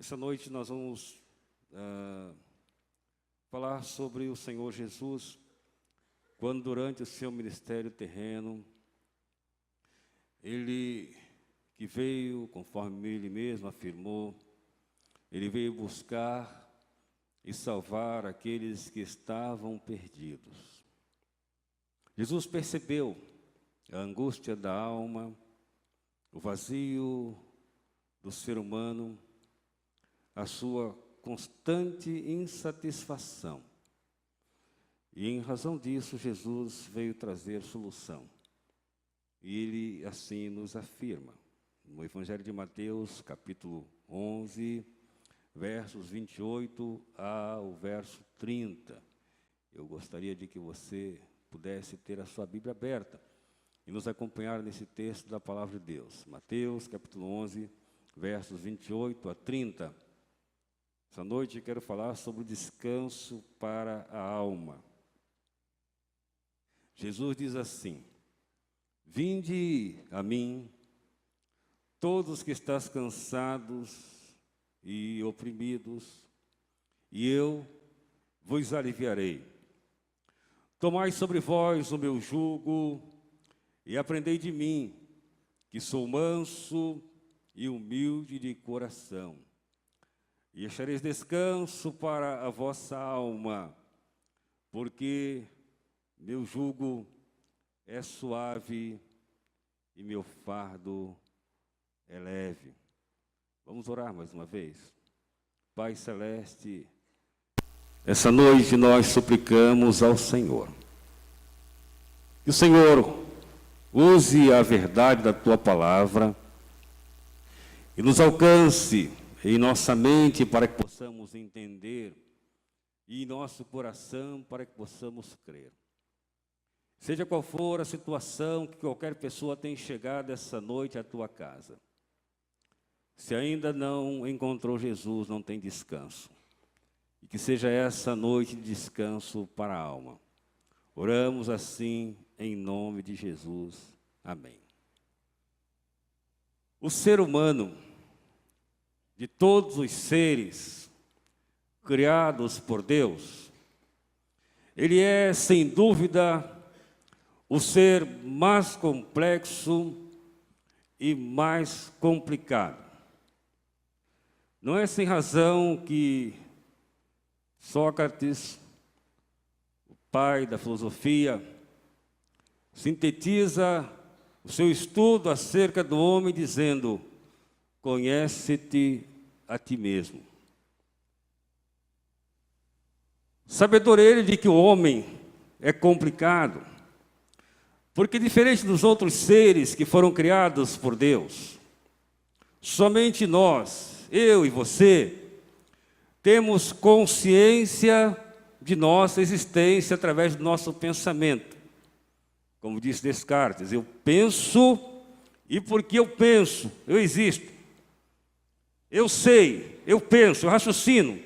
Essa noite nós vamos falar sobre o Senhor Jesus, quando durante o seu ministério terreno, Ele que veio, conforme Ele mesmo afirmou, Ele veio buscar e salvar aqueles que estavam perdidos. Jesus percebeu a angústia da alma, o vazio do ser humano, a sua constante insatisfação. E em razão disso, Jesus veio trazer solução. E Ele assim nos afirma, no Evangelho de Mateus, capítulo 11, versos 28 ao verso 30. Eu gostaria de que você pudesse ter a sua Bíblia aberta e nos acompanhar nesse texto da Palavra de Deus. Mateus, capítulo 11, versos 28 a 30. Essa noite eu quero falar sobre o descanso para a alma. Jesus diz assim: vinde a mim, todos que estáis cansados e oprimidos, e eu vos aliviarei. Tomai sobre vós o meu jugo e aprendei de mim, que sou manso e humilde de coração, e achareis descanso para a vossa alma, porque meu jugo é suave e meu fardo é leve. Vamos orar mais uma vez. Pai Celeste, essa noite nós suplicamos ao Senhor que o Senhor use a verdade da Tua Palavra e nos alcance em nossa mente para que possamos entender e em nosso coração para que possamos crer. Seja qual for a situação que qualquer pessoa tenha chegado essa noite à tua casa, se ainda não encontrou Jesus, não tem descanso. E que seja essa noite de descanso para a alma. Oramos assim em nome de Jesus. Amém. O ser humano, de todos os seres criados por Deus, ele é, sem dúvida, o ser mais complexo e mais complicado. Não é sem razão que Sócrates, o pai da filosofia, sintetiza o seu estudo acerca do homem dizendo: conhece-te a ti mesmo. Sabedor ele de que o homem é complicado, porque diferente dos outros seres que foram criados por Deus, somente nós, eu e você, temos consciência de nossa existência através do nosso pensamento. Como disse Descartes, eu penso e porque eu penso, eu existo. Eu sei, eu penso, eu raciocino.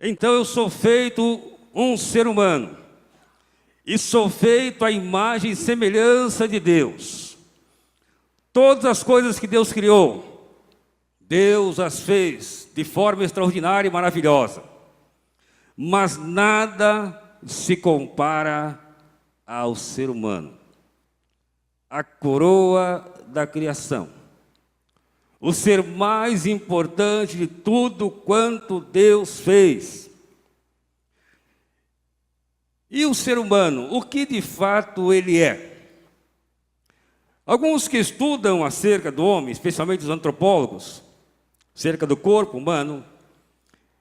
Então eu sou feito um ser humano. E sou feito à imagem e semelhança de Deus. Todas as coisas que Deus criou, Deus as fez de forma extraordinária e maravilhosa. Mas nada se compara ao ser humano. A coroa da criação. O ser mais importante de tudo quanto Deus fez. E o ser humano, o que de fato ele é? Alguns que estudam acerca do homem, especialmente os antropólogos, acerca do corpo humano,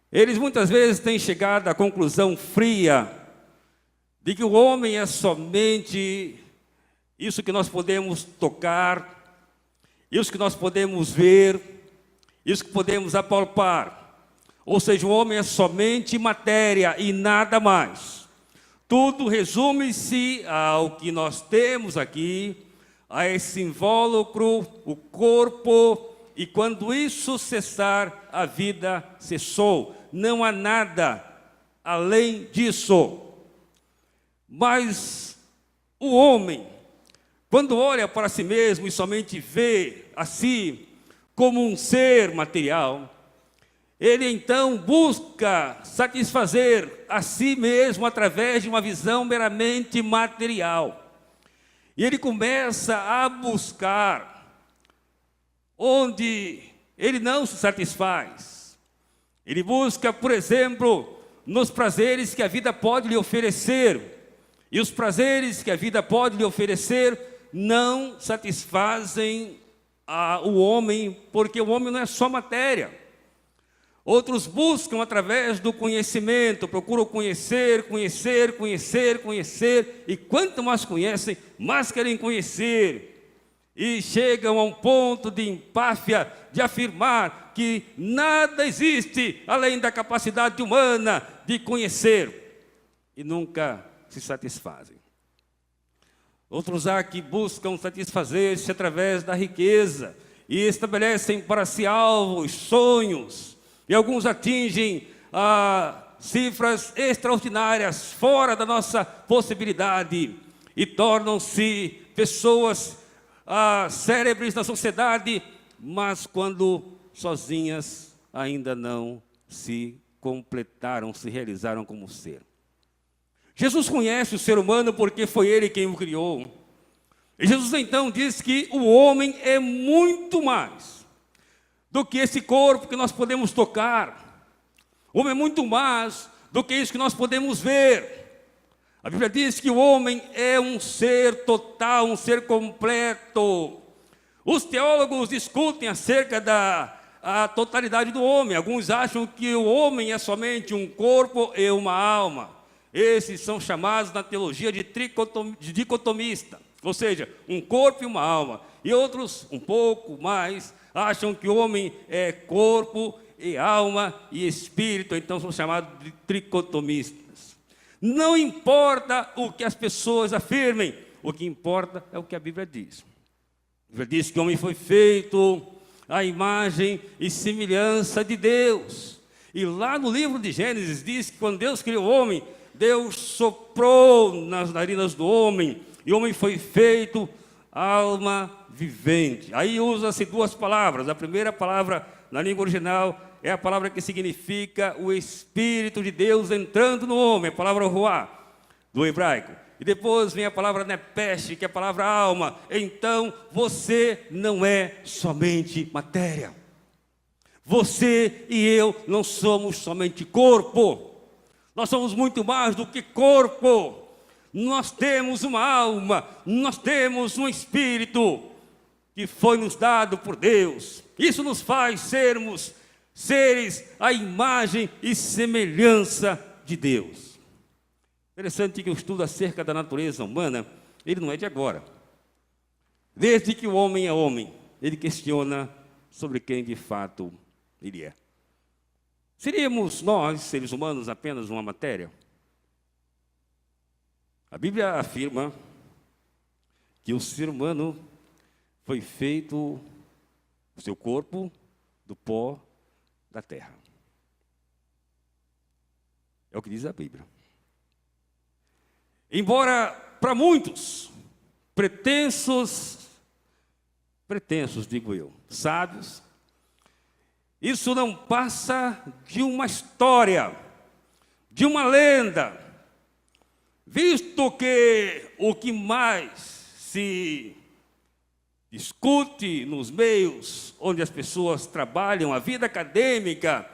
eles muitas vezes têm chegado à conclusão fria de que o homem é somente isso que nós podemos tocar, isso que nós podemos ver, isso que podemos apalpar. Ou seja, o homem é somente matéria e nada mais. Tudo resume-se ao que nós temos aqui, a esse invólucro, o corpo, e quando isso cessar, a vida cessou. Não há nada além disso. Mas o homem, quando olha para si mesmo e somente vê a si como um ser material, ele então busca satisfazer a si mesmo através de uma visão meramente material. E ele começa a buscar onde ele não se satisfaz. Ele busca, por exemplo, nos prazeres que a vida pode lhe oferecer. E os prazeres que a vida pode lhe oferecer não satisfazem o homem, porque o homem não é só matéria. Outros buscam através do conhecimento, procuram conhecer, e quanto mais conhecem, mais querem conhecer. E chegam a um ponto de empáfia, de afirmar que nada existe além da capacidade humana de conhecer, e nunca se satisfazem. Outros há que buscam satisfazer-se através da riqueza, e estabelecem para si alvos, sonhos, e alguns atingem cifras extraordinárias, fora da nossa possibilidade, e tornam-se pessoas cérebres na sociedade, mas quando sozinhas ainda não se completaram, se realizaram como ser. Jesus conhece o ser humano porque foi Ele quem o criou. E Jesus então diz que o homem é muito mais do que esse corpo que nós podemos tocar. O homem é muito mais do que isso que nós podemos ver. A Bíblia diz que o homem é um ser total, um ser completo. Os teólogos discutem acerca da totalidade do homem. Alguns acham que o homem é somente um corpo e uma alma. Esses são chamados na teologia de dicotomista, ou seja, um corpo e uma alma. E outros, um pouco mais, acham que o homem é corpo e alma e espírito, então são chamados de tricotomistas. Não importa o que as pessoas afirmem, o que importa é o que a Bíblia diz. A Bíblia diz que o homem foi feito à imagem e semelhança de Deus. E lá no livro de Gênesis diz que quando Deus criou o homem, Deus soprou nas narinas do homem, e o homem foi feito alma vivente. Aí usa-se duas palavras. A primeira palavra na língua original é a palavra que significa o Espírito de Deus entrando no homem, a palavra ruá, do hebraico. E depois vem a palavra nepesh, que é a palavra alma. Então, você não é somente matéria. Você e eu não somos somente corpo. Nós somos muito mais do que corpo. Nós temos uma alma, nós temos um espírito que foi nos dado por Deus. Isso nos faz sermos seres à imagem e semelhança de Deus. Interessante que o estudo acerca da natureza humana, ele não é de agora. Desde que o homem é homem, ele questiona sobre quem de fato ele é. Seríamos nós, seres humanos, apenas uma matéria? A Bíblia afirma que o ser humano foi feito, o seu corpo, do pó da terra. É o que diz a Bíblia. Embora para muitos, pretensos digo eu, sábios, isso não passa de uma história, de uma lenda, visto que o que mais se discute nos meios onde as pessoas trabalham, a vida acadêmica,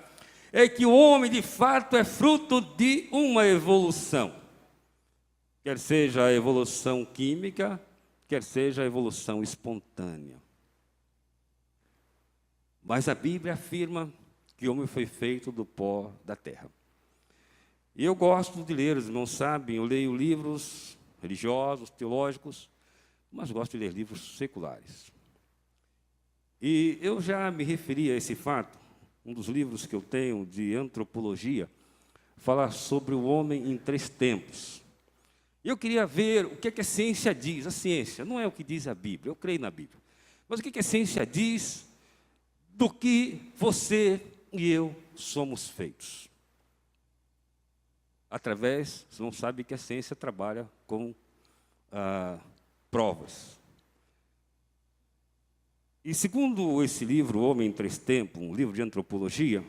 é que o homem de fato é fruto de uma evolução. Quer seja a evolução química, quer seja a evolução espontânea. Mas a Bíblia afirma que o homem foi feito do pó da terra. E eu gosto de ler, os irmãos sabem, eu leio livros religiosos, teológicos, mas gosto de ler livros seculares. E eu já me referi a esse fato, um dos livros que eu tenho de antropologia, fala sobre o homem em 3 tempos. Eu queria ver o que é que a ciência diz. A ciência não é o que diz a Bíblia, eu creio na Bíblia. Mas o que é que a ciência diz do que você e eu somos feitos? Através, você não sabe que a ciência trabalha com provas. E segundo esse livro, O Homem em 3 Tempos, um livro de antropologia,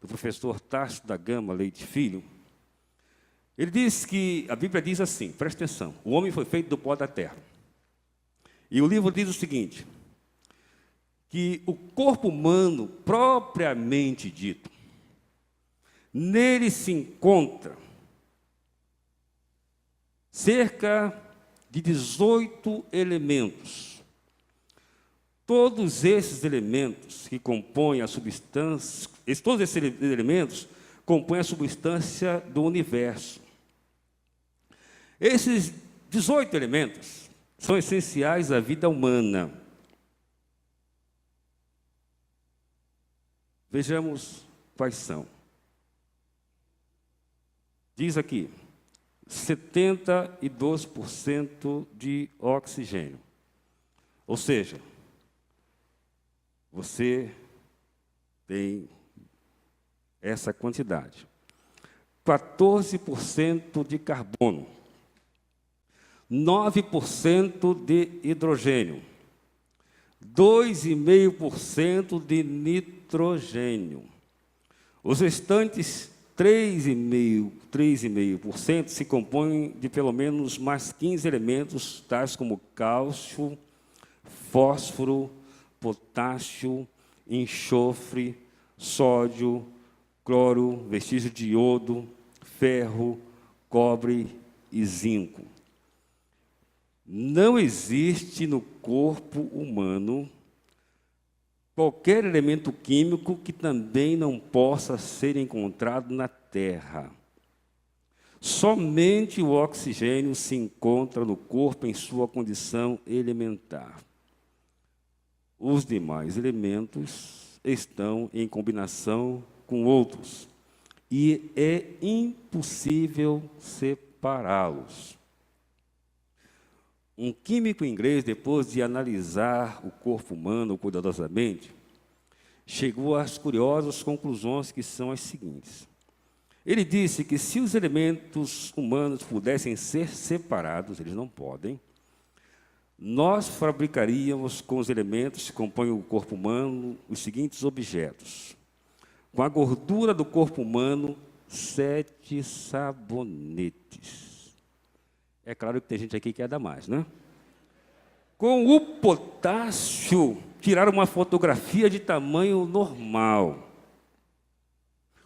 do professor Tássio da Gama Leite Filho, ele diz que, a Bíblia diz assim, presta atenção, o homem foi feito do pó da terra. E o livro diz o seguinte, que o corpo humano, propriamente dito, nele se encontra cerca de 18 elementos. Todos esses elementos que compõem a substância, todos esses elementos compõem a substância do universo. Esses 18 elementos são essenciais à vida humana. Vejamos quais são. Diz aqui, 72% de oxigênio. Ou seja, você tem essa quantidade. 14% de carbono. 9% de hidrogênio. 2,5% de nitrogênio. Os restantes 3,5% se compõem de pelo menos mais 15 elementos, tais como cálcio, fósforo, potássio, enxofre, sódio, cloro, vestígio de iodo, ferro, cobre e zinco. Não existe no corpo humano qualquer elemento químico que também não possa ser encontrado na Terra. Somente o oxigênio se encontra no corpo em sua condição elementar. Os demais elementos estão em combinação com outros e é impossível separá-los. Um químico inglês, depois de analisar o corpo humano cuidadosamente, chegou às curiosas conclusões que são as seguintes. Ele disse que se os elementos humanos pudessem ser separados, eles não podem, nós fabricaríamos com os elementos que compõem o corpo humano os seguintes objetos. Com a gordura do corpo humano, 7 sabonetes. É claro que tem gente aqui que quer dar mais, né? Com o potássio, tirar uma fotografia de tamanho normal.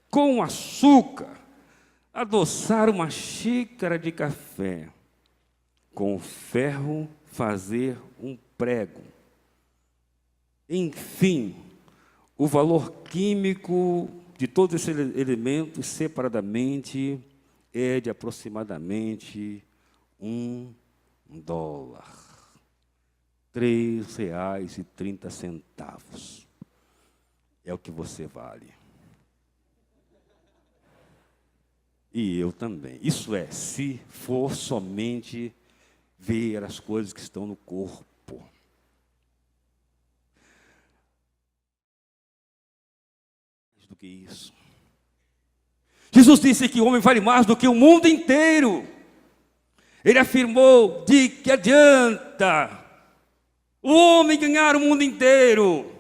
Com o açúcar, adoçar uma xícara de café. Com o ferro, fazer um prego. Enfim, o valor químico de todos esses elementos separadamente é de aproximadamente $1. R$3,30. É o que você vale. E eu também. Isso é, se for somente ver as coisas que estão no corpo. Mais do que isso. Jesus disse que o homem vale mais do que o mundo inteiro. Ele afirmou de que adianta o homem ganhar o mundo inteiro,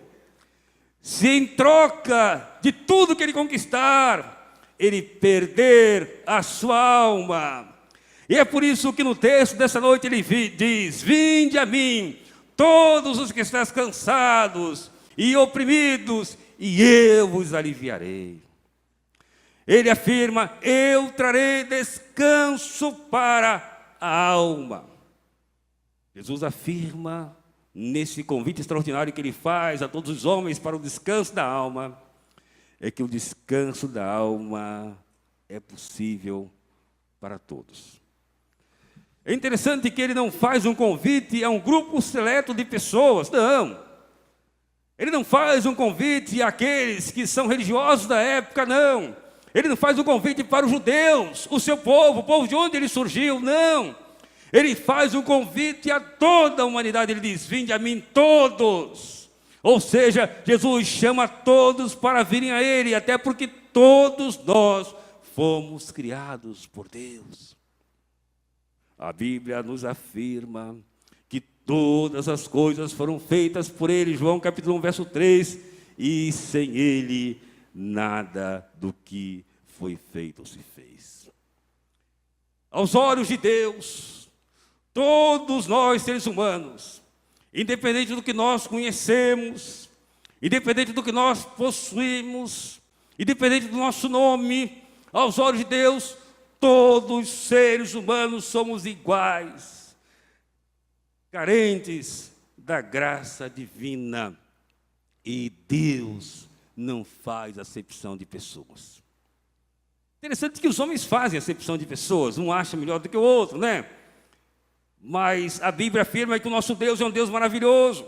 se em troca de tudo que ele conquistar, ele perder a sua alma. E é por isso que no texto dessa noite ele diz, vinde a mim, todos os que estáis cansados e oprimidos, e eu vos aliviarei. Ele afirma, eu trarei descanso para a alma. Jesus afirma, nesse convite extraordinário que ele faz a todos os homens para o descanso da alma, é que o descanso da alma é possível para todos. É interessante que ele não faz um convite a um grupo seleto de pessoas, não. Ele não faz um convite àqueles que são religiosos da época, não. Ele não faz um convite para os judeus, o seu povo, o povo de onde ele surgiu, não. Ele faz um convite a toda a humanidade, ele diz, vinde a mim todos. Ou seja, Jesus chama todos para virem a ele, até porque todos nós fomos criados por Deus. A Bíblia nos afirma que todas as coisas foram feitas por ele, João capítulo 1, verso 3, e sem ele nada do que foi feito se fez. Aos olhos de Deus, todos nós, seres humanos, independente do que nós conhecemos, independente do que nós possuímos, independente do nosso nome, aos olhos de Deus, todos os seres humanos somos iguais, carentes da graça divina. E Deus não faz acepção de pessoas. Interessante que os homens fazem acepção de pessoas, um acha melhor do que o outro, né? Mas a Bíblia afirma que o nosso Deus é um Deus maravilhoso.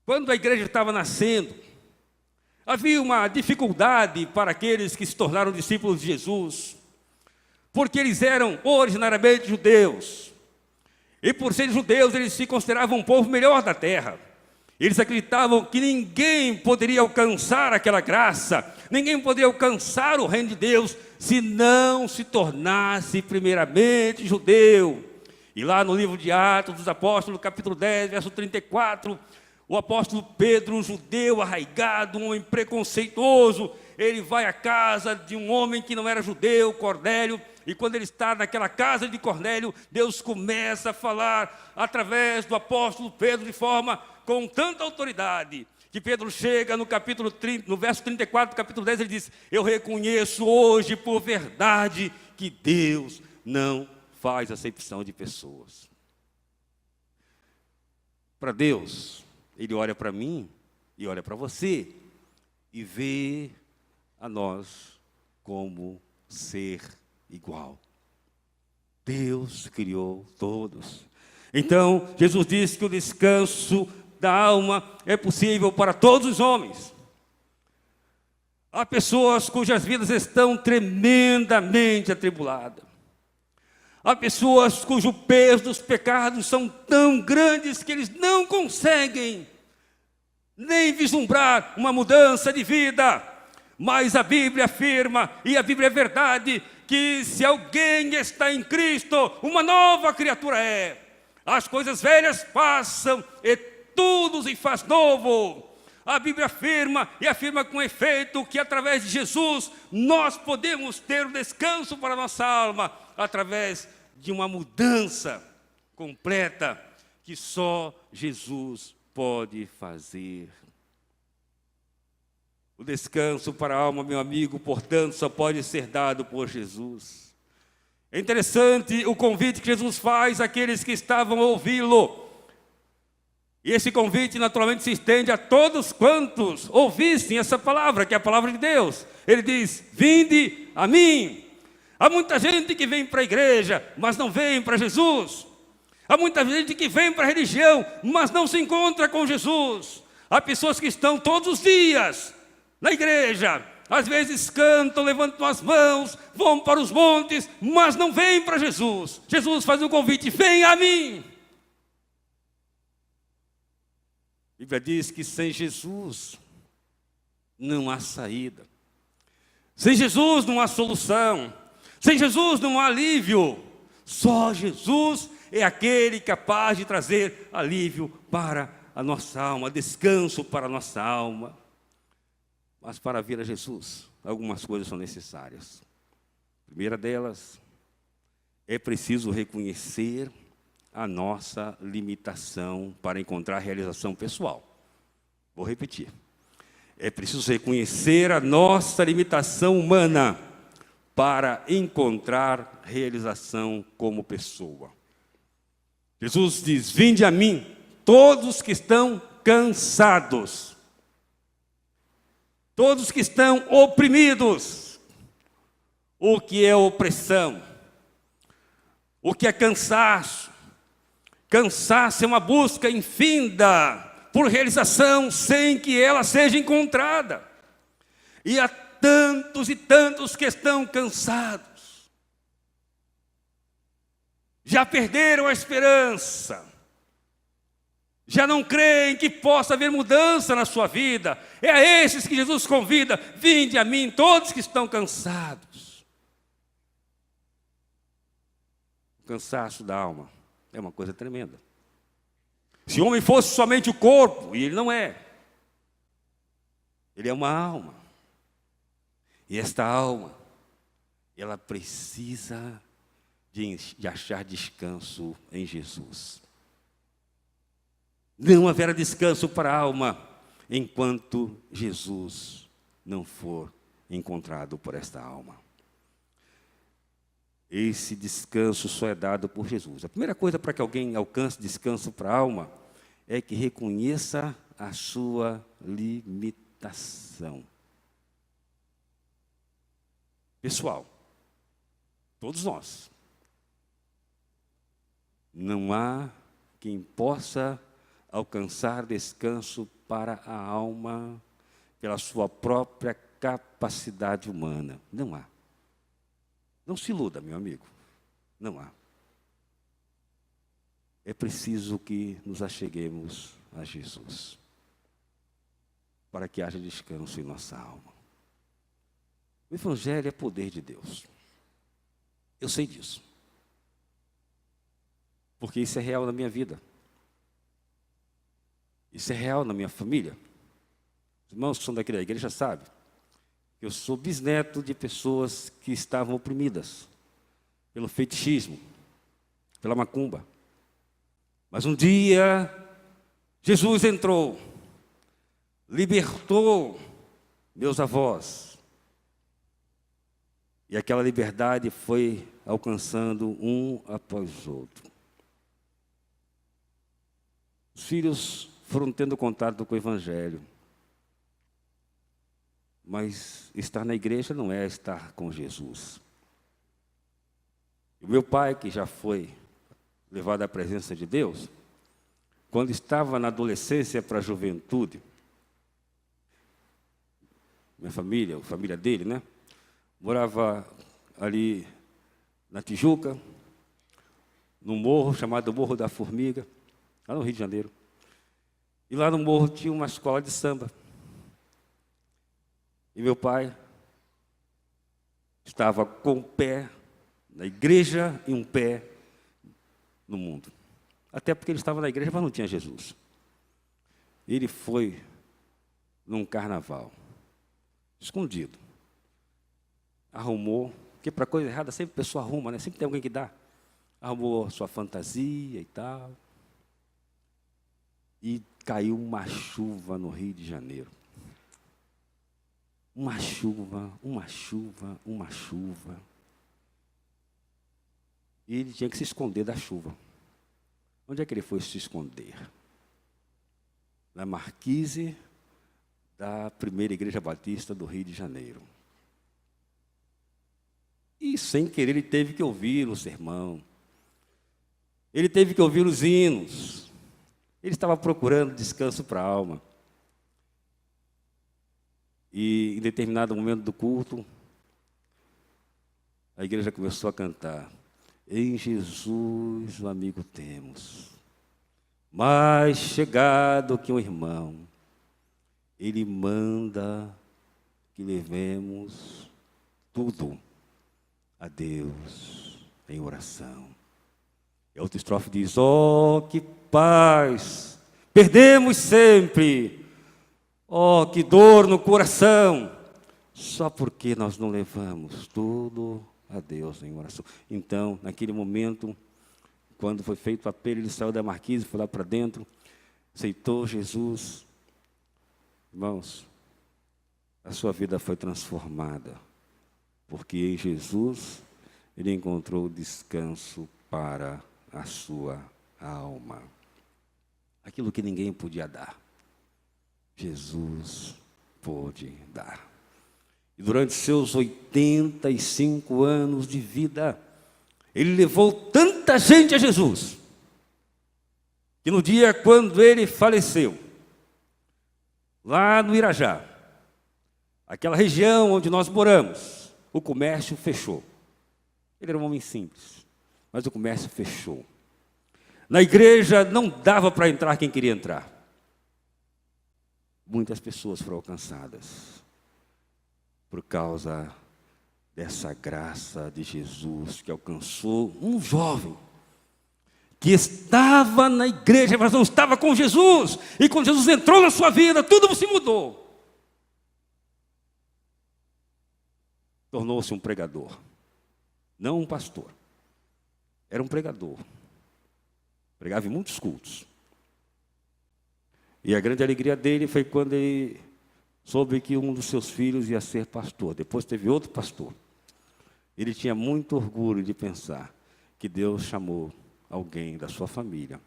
Quando a igreja estava nascendo, havia uma dificuldade para aqueles que se tornaram discípulos de Jesus, porque eles eram originariamente judeus. E por serem judeus, eles se consideravam um povo melhor da terra. Eles acreditavam que ninguém poderia alcançar aquela graça, ninguém poderia alcançar o reino de Deus, se não se tornasse primeiramente judeu. E lá no livro de Atos dos Apóstolos, capítulo 10, verso 34, o apóstolo Pedro, um judeu arraigado, um homem preconceituoso, ele vai à casa de um homem que não era judeu, Cornélio, e quando ele está naquela casa de Cornélio, Deus começa a falar através do apóstolo Pedro de forma com tanta autoridade, que Pedro chega no capítulo 30, no verso 34 do capítulo 10, ele diz: eu reconheço hoje por verdade que Deus não faz acepção de pessoas. Para Deus, Ele olha para mim e olha para você e vê a nós como ser igual. Deus criou todos. Então, Jesus disse que o descanso da alma é possível para todos os homens. Há pessoas cujas vidas estão tremendamente atribuladas. Há pessoas cujo peso dos pecados são tão grandes que eles não conseguem nem vislumbrar uma mudança de vida. Mas a Bíblia afirma, e a Bíblia é verdade, que se alguém está em Cristo, uma nova criatura é. As coisas velhas passam e tudo se faz novo. A Bíblia afirma, e afirma com efeito, que através de Jesus nós podemos ter o descanso para a nossa alma, através de uma mudança completa que só Jesus pode fazer. O descanso para a alma, meu amigo, portanto, só pode ser dado por Jesus. É interessante o convite que Jesus faz àqueles que estavam a ouvi-lo. E esse convite naturalmente se estende a todos quantos ouvissem essa palavra, que é a palavra de Deus. Ele diz: vinde a mim. Há muita gente que vem para a igreja, mas não vem para Jesus. Há muita gente que vem para a religião, mas não se encontra com Jesus. Há pessoas que estão todos os dias na igreja, às vezes cantam, levantam as mãos, vão para os montes, mas não vêm para Jesus. Jesus faz um convite: vem a mim. A Bíblia diz que sem Jesus não há saída. Sem Jesus não há solução. Sem Jesus não há alívio. Só Jesus é aquele capaz de trazer alívio para a nossa alma, descanso para a nossa alma. Mas para vir a Jesus, algumas coisas são necessárias. A primeira delas, é preciso reconhecer a nossa limitação para encontrar realização pessoal. Vou repetir. É preciso reconhecer a nossa limitação humana para encontrar realização como pessoa. Jesus diz: vinde a mim, todos que estão cansados, todos que estão oprimidos. O que é opressão? O que é cansaço? Cansaço é uma busca infinda por realização sem que ela seja encontrada. E há tantos e tantos que estão cansados. Já perderam a esperança. Já não creem que possa haver mudança na sua vida. É a esses que Jesus convida: vinde a mim, todos que estão cansados. O cansaço da alma é uma coisa tremenda. Se o homem fosse somente o corpo, e ele não é. Ele é uma alma. E esta alma, ela precisa de achar descanso em Jesus. Não haverá descanso para a alma enquanto Jesus não for encontrado por esta alma. Esse descanso só é dado por Jesus. A primeira coisa para que alguém alcance descanso para a alma é que reconheça a sua limitação. Pessoal, todos nós. Não há quem possa alcançar descanso para a alma pela sua própria capacidade humana. Não há. Não se iluda, meu amigo. Não há. É preciso que nos acheguemos a Jesus para que haja descanso em nossa alma. O Evangelho é poder de Deus. Eu sei disso. Porque isso é real na minha vida. Isso é real na minha família. Os irmãos que são daqui da igreja sabem que eu sou bisneto de pessoas que estavam oprimidas pelo fetichismo, pela macumba. Mas um dia, Jesus entrou, libertou meus avós. E aquela liberdade foi alcançando um após o outro. Os filhos foram tendo contato com o Evangelho. Mas estar na igreja não é estar com Jesus. O meu pai, que já foi levado à presença de Deus, quando estava na adolescência para a juventude, minha família, a família dele, né? Morava ali na Tijuca, num morro chamado Morro da Formiga, lá no Rio de Janeiro. E lá no morro tinha uma escola de samba. E meu pai estava com um pé na igreja e um pé no mundo. Até porque ele estava na igreja, mas não tinha Jesus. Ele foi num carnaval, escondido. Arrumou, porque para coisa errada sempre a pessoa arruma, né? Sempre tem alguém que dá. Arrumou sua fantasia e tal. E caiu uma chuva no Rio de Janeiro. Uma chuva, uma chuva, uma chuva. E ele tinha que se esconder da chuva. Onde é que ele foi se esconder? Na marquise da primeira Igreja Batista do Rio de Janeiro. E sem querer ele teve que ouvir o sermão. Ele teve que ouvir os hinos. Ele estava procurando descanso para a alma. E em determinado momento do culto, a igreja começou a cantar: em Jesus o amigo temos, mais chegado que um irmão, ele manda que levemos tudo a Deus em oração. E a outra estrofe diz: oh, que paz, perdemos sempre, oh, que dor no coração, só porque nós não levamos tudo a Deus em oração. Então, naquele momento, quando foi feito o apelo, ele saiu da marquise, foi lá para dentro, aceitou Jesus. Irmãos, a sua vida foi transformada, porque em Jesus ele encontrou descanso para a sua alma. Aquilo que ninguém podia dar, Jesus pôde dar. E durante seus 85 anos de vida, ele levou tanta gente a Jesus, que no dia quando ele faleceu, lá no Irajá, aquela região onde nós moramos, o comércio fechou. Ele era um homem simples, mas o comércio fechou. Na igreja não dava para entrar quem queria entrar. Muitas pessoas foram alcançadas por causa dessa graça de Jesus que alcançou um jovem que estava na igreja, mas não estava com Jesus. E quando Jesus entrou na sua vida, tudo se mudou. tornou-se um pregador. Não um pastor. Era um pregador. Pregava em muitos cultos. E a grande alegria dele foi quando ele soube que um dos seus filhos ia ser pastor. Depois teve outro pastor. Ele tinha muito orgulho de pensar que Deus chamou alguém da sua família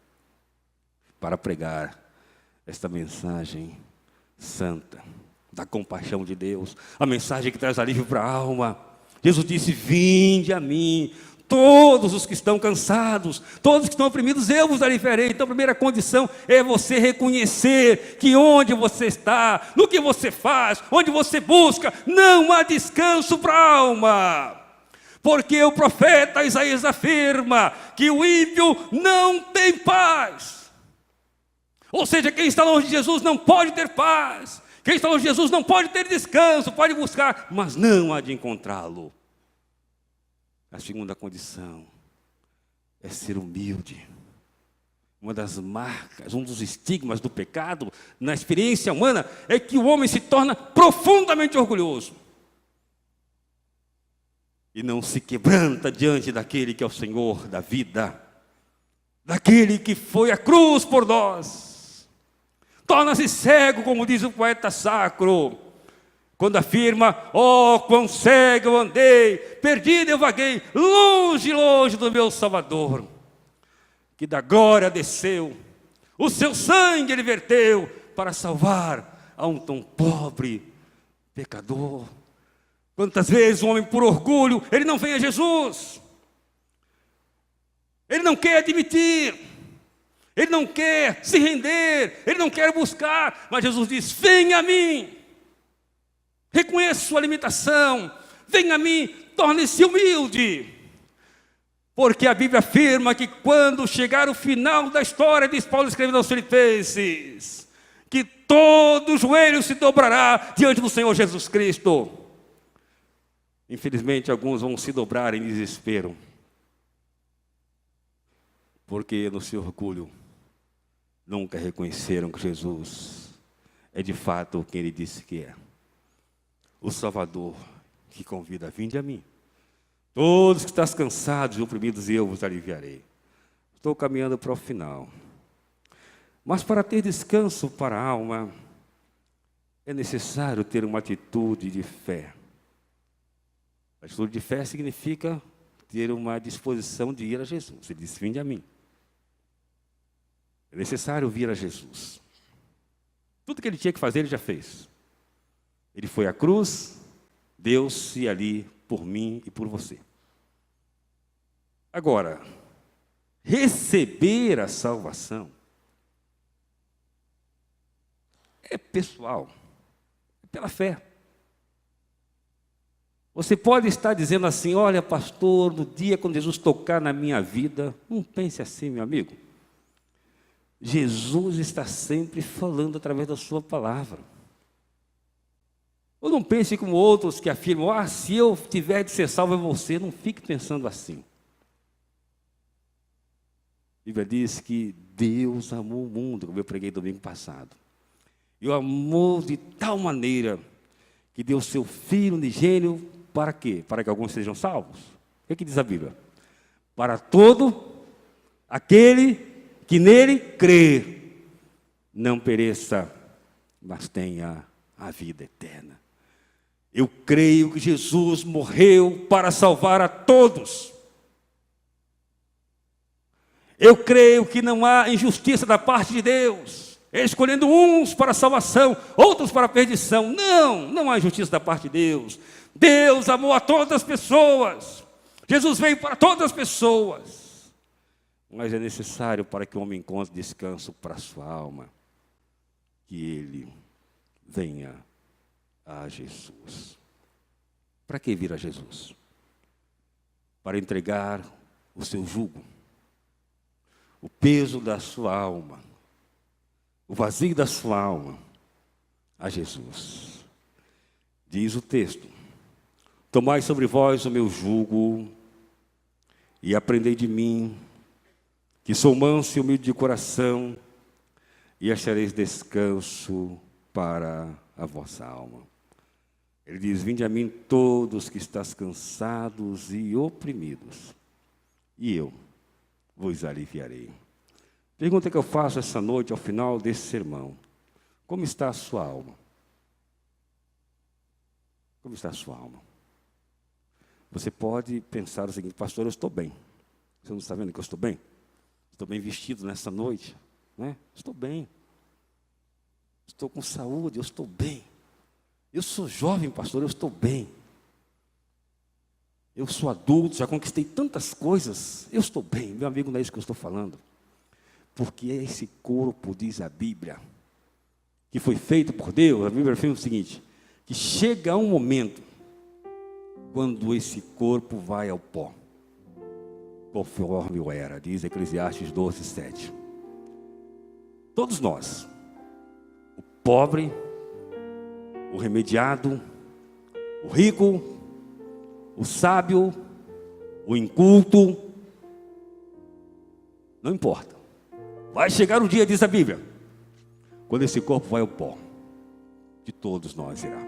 para pregar esta mensagem santa, da compaixão de Deus, a mensagem que traz alívio para a alma. Jesus disse: vinde a mim, todos os que estão cansados, todos que estão oprimidos, eu vos aliviarei. Então a primeira condição é você reconhecer que onde você está, no que você faz, onde você busca, não há descanso para a alma. Porque o profeta Isaías afirma que o ímpio não tem paz. Ou seja, quem está longe de Jesus não pode ter paz. Quem está longe de Jesus não pode ter descanso, pode buscar, mas não há de encontrá-lo. A segunda condição é ser humilde. Uma das marcas, um dos estigmas do pecado na experiência humana é que o homem se torna profundamente orgulhoso. E não se quebranta diante daquele que é o Senhor da vida, daquele que foi à cruz por nós. Torna-se cego, como diz o poeta sacro, quando afirma: oh, quão cego eu andei, perdido eu vaguei, longe, longe do meu Salvador, que da glória desceu, o seu sangue ele verteu para salvar a um tão pobre pecador. Quantas vezes o homem, por orgulho, ele não vem a Jesus, ele não quer admitir, ele não quer se render, ele não quer buscar, mas Jesus diz: venha a mim, reconheça sua limitação, venha a mim, torne-se humilde, porque a Bíblia afirma que quando chegar o final da história, diz Paulo escrevendo aos Filipenses, que todo joelho se dobrará diante do Senhor Jesus Cristo. Infelizmente, alguns vão se dobrar em desespero, porque no seu orgulho nunca reconheceram que Jesus é de fato quem ele disse que é. O Salvador que convida: vinde a mim, todos que estás cansados e oprimidos, e eu vos aliviarei. Estou caminhando para o final. Mas para ter descanso para a alma, é necessário ter uma atitude de fé. A atitude de fé significa ter uma disposição de ir a Jesus. Ele disse: vinde a mim. É necessário vir a Jesus. Tudo que ele tinha que fazer, ele já fez. Ele foi à cruz, deu-se ali por mim e por você. Agora, receber a salvação é pessoal, é pela fé. Você pode estar dizendo assim: olha, pastor, no dia quando Jesus tocar na minha vida, não pense assim, meu amigo. Jesus está sempre falando através da sua palavra. Ou não pense como outros que afirmam: ah, se eu tiver de ser salvo é você. Não fique pensando assim. A Bíblia diz que Deus amou o mundo, como eu preguei domingo passado. E o amou de tal maneira que deu seu Filho unigênito. Para quê? Para que alguns sejam salvos. O que diz a Bíblia? Para todo aquele que nele crê, não pereça, mas tenha a vida eterna. Eu creio que Jesus morreu para salvar a todos. Eu creio que não há injustiça da parte de Deus, escolhendo uns para a salvação, outros para a perdição. Não há injustiça da parte de Deus. Deus amou a todas as pessoas. Jesus veio para todas as pessoas. Mas é necessário, para que o homem encontre descanso para a sua alma, que ele venha a Jesus. Para que vir a Jesus? Para entregar o seu jugo, o peso da sua alma, o vazio da sua alma a Jesus. Diz o texto: tomai sobre vós o meu jugo e aprendei de mim, que sou manso e humilde de coração, e achareis descanso para a vossa alma. Ele diz: vinde a mim todos que estás cansados e oprimidos, e eu vos aliviarei. Pergunta que eu faço essa noite, ao final desse sermão: como está a sua alma? Como está a sua alma? Você pode pensar o seguinte: pastor, eu estou bem. Você não está vendo que eu estou bem? Estou bem vestido nessa noite, né? Estou bem. Estou com saúde, eu estou bem. Eu sou jovem, pastor, eu estou bem. Eu sou adulto, já conquistei tantas coisas, eu estou bem. Meu amigo, não é isso que eu estou falando. Porque é esse corpo, diz a Bíblia, que foi feito por Deus. A Bíblia afirma o seguinte: que chega um momento quando esse corpo vai ao pó, conforme o era, diz Eclesiastes 12, 7. Todos nós, o pobre, o remediado, o rico, o sábio, o inculto, não importa. Vai chegar o dia, diz a Bíblia, quando esse corpo vai ao pó, de todos nós irá.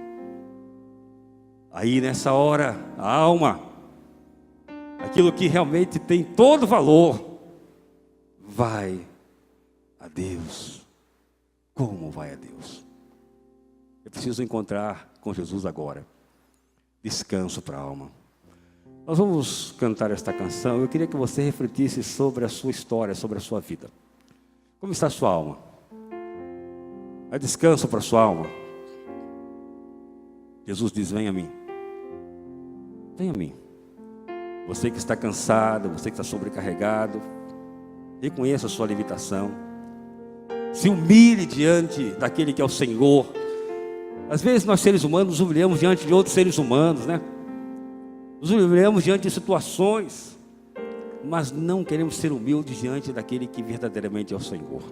Aí nessa hora, a alma, aquilo que realmente tem todo valor, vai a Deus. Como vai a Deus? Eu preciso encontrar com Jesus agora. Descanso para a alma. Nós vamos cantar esta canção. Eu queria que você refletisse sobre a sua história, sobre a sua vida. Como está a sua alma? Há descanso para a sua alma? Jesus diz: vem a mim. Vem a mim. Você que está cansado, você que está sobrecarregado, reconheça a sua limitação. Se humilhe diante daquele que é o Senhor. Às vezes nós seres humanos nos humilhamos diante de outros seres humanos, né? Nos humilhamos diante de situações, mas não queremos ser humildes diante daquele que verdadeiramente é o Senhor.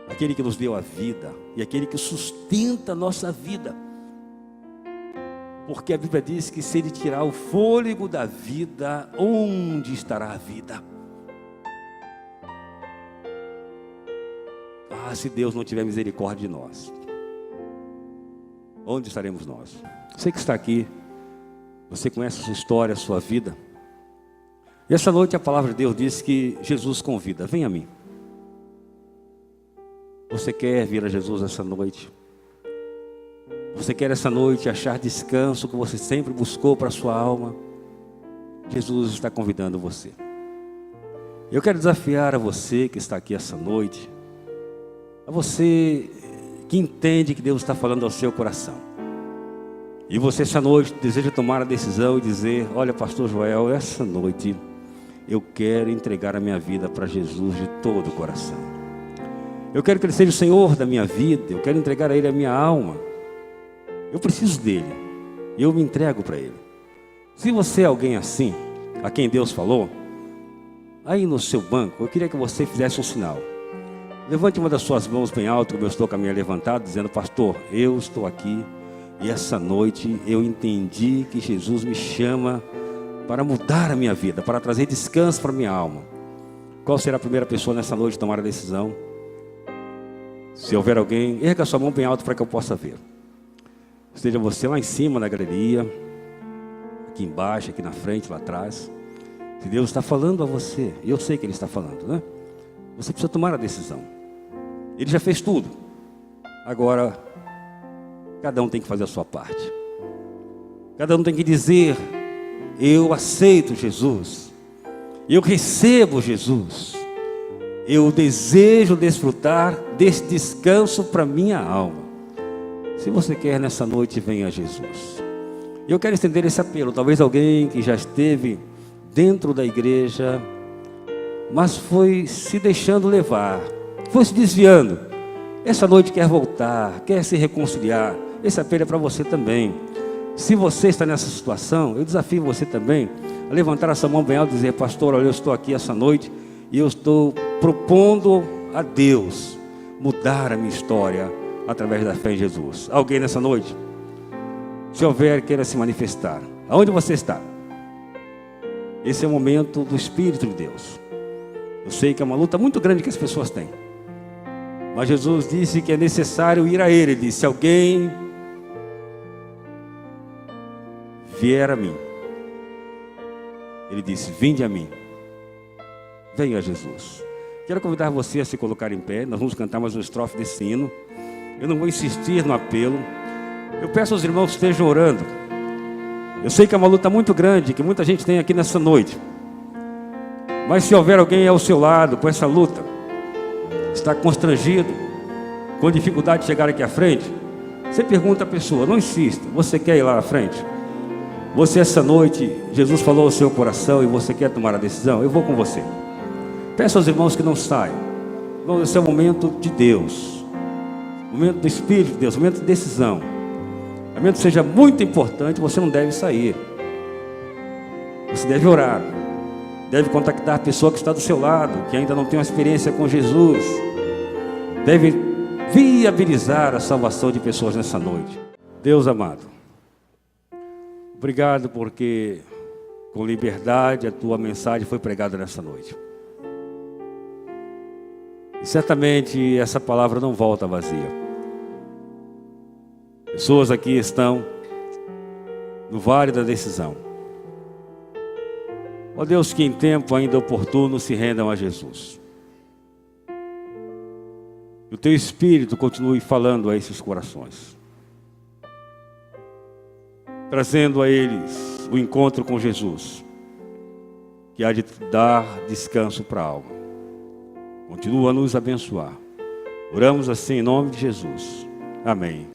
Aquele que nos deu a vida e aquele que sustenta a nossa vida. Porque a Bíblia diz que se Ele tirar o fôlego da vida, onde estará a vida? Ah, se Deus não tiver misericórdia de nós, onde estaremos nós? Você que está aqui, você conhece a sua história, a sua vida. E essa noite a palavra de Deus diz que Jesus convida: vem a mim. Você quer vir a Jesus essa noite? Você quer essa noite achar descanso que você sempre buscou para a sua alma? Jesus está convidando você. Eu quero desafiar a você que está aqui essa noite, a você que entende que Deus está falando ao seu coração. E você essa noite deseja tomar a decisão e dizer: olha, pastor Joel, essa noite eu quero entregar a minha vida para Jesus de todo o coração. Eu quero que Ele seja o Senhor da minha vida, eu quero entregar a Ele a minha alma. Eu preciso dEle, e eu me entrego para Ele. Se você é alguém assim, a quem Deus falou, aí no seu banco, eu queria que você fizesse um sinal. Levante uma das suas mãos bem alto, como eu estou com a minha levantada, dizendo: pastor, eu estou aqui, e essa noite eu entendi que Jesus me chama para mudar a minha vida, para trazer descanso para a minha alma. Qual será a primeira pessoa nessa noite a tomar a decisão? Se houver alguém, erga a sua mão bem alto para que eu possa ver. Seja você lá em cima na galeria, aqui embaixo, aqui na frente, lá atrás. Se Deus está falando a você, e eu sei que Ele está falando, né? Você precisa tomar a decisão. Ele já fez tudo. Agora, cada um tem que fazer a sua parte. Cada um tem que dizer: eu aceito Jesus. Eu recebo Jesus. Eu desejo desfrutar desse descanso para minha alma. Se você quer nessa noite, venha a Jesus. Eu quero estender esse apelo. Talvez alguém que já esteve dentro da igreja, mas foi se deixando levar, foi se desviando. Essa noite quer voltar, quer se reconciliar. Esse apelo é para você também. Se você está nessa situação, eu desafio você também a levantar essa mão bem alta e dizer: pastor, olha, eu estou aqui essa noite e eu estou propondo a Deus mudar a minha história através da fé em Jesus. Alguém nessa noite? Se houver, queira se manifestar. Aonde você está? Esse é o momento do Espírito de Deus. Eu sei que é uma luta muito grande que as pessoas têm, mas Jesus disse que é necessário ir a Ele. Ele disse: se alguém vier a mim. Ele disse: vinde a mim. Venha a Jesus. Quero convidar você a se colocar em pé. Nós vamos cantar mais uma estrofe desse hino. Eu não vou insistir no apelo. Eu peço aos irmãos que estejam orando. Eu sei que é uma luta muito grande, que muita gente tem aqui nessa noite. Mas se houver alguém ao seu lado com essa luta, está constrangido, com dificuldade de chegar aqui à frente, você pergunta à pessoa, não insista, você quer ir lá à frente? Você essa noite, Jesus falou ao seu coração e você quer tomar a decisão? Eu vou com você. Peço aos irmãos que não saiam. Esse é o momento de Deus, o momento do Espírito de Deus, o momento de decisão. O momento seja muito importante, você não deve sair. Você deve orar. Deve contactar a pessoa que está do seu lado, que ainda não tem uma experiência com Jesus. Deve viabilizar a salvação de pessoas nessa noite. Deus amado, obrigado porque com liberdade a tua mensagem foi pregada nessa noite. E certamente essa palavra não volta vazia. Pessoas aqui estão no vale da decisão. Ó Deus, que em tempo ainda oportuno se rendam a Jesus. Que o teu Espírito continue falando a esses corações, trazendo a eles o encontro com Jesus, que há de dar descanso para a alma. Continua a nos abençoar. Oramos assim em nome de Jesus. Amém.